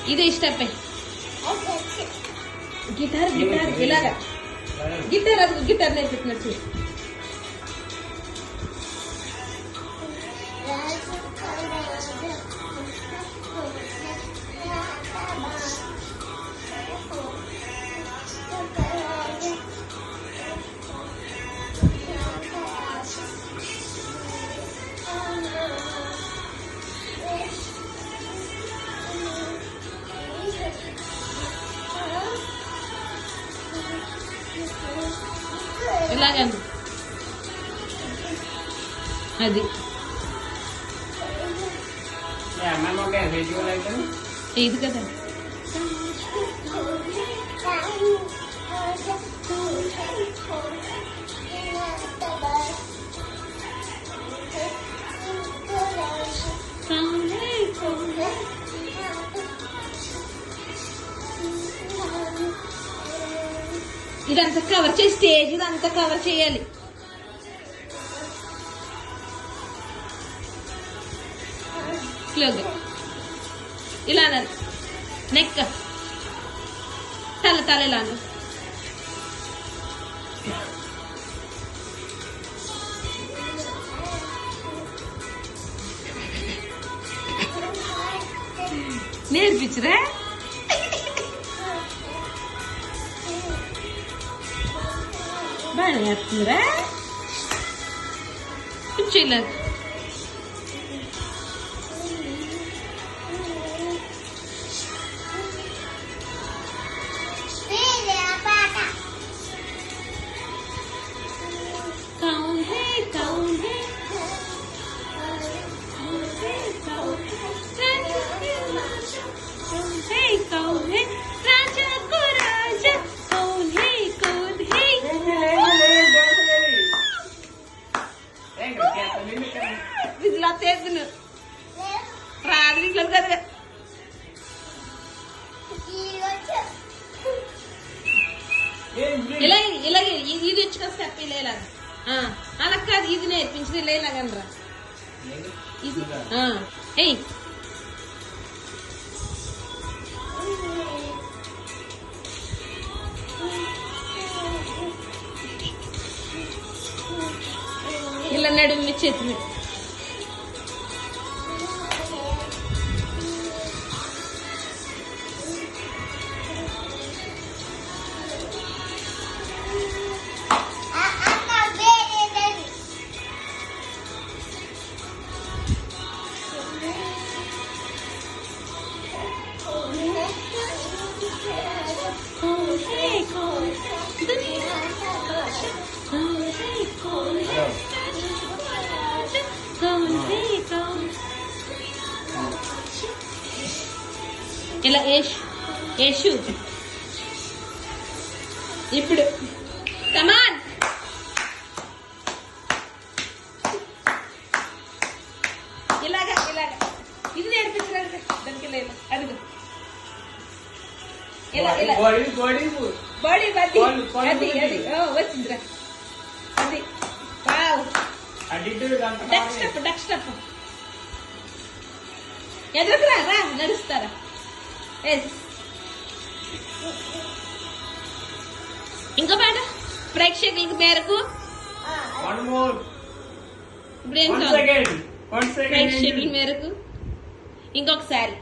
ఇదే step guitar guitar ఇలాగా guitar అది గిటార్ నేర్పించినట్టు ఇలాగండి అది ఇది కదా ఇదంతా కవర్ చేసి స్టేజ్ ఇదంతా కవర్ చేయాలి. ఇలా నెక్ తల తల ఇలా నేర్పించరా బాగా నేర్పుతున్నారా కూర్చోలేదు విజులు రాదు విజులు కదా ఇలాగే ఇలాగే ఇది వచ్చి కదా స్టెప్ ఇలా అలా కాదు ఇది నేర్పించింది లేలాగనరా ఇది ఏయ్ ఇలా నడుము చేతి ఇలా యేషు ఇప్పుడు కమాన్ ఇలాగా ఇలాగా ఇది నేర్పించలేదు దానికి లేదు అడుగు ఇలా ఇలా బాడీ అది అది వచ్చిందిరా అది వావ్ డక్ స్టెప్ ఎదురుకురా రా నడుస్తారా ఇంకో పాట ప్రేక్షకుల మేరకు ప్రేక్షకుల మేరకు ఇంకొకసారి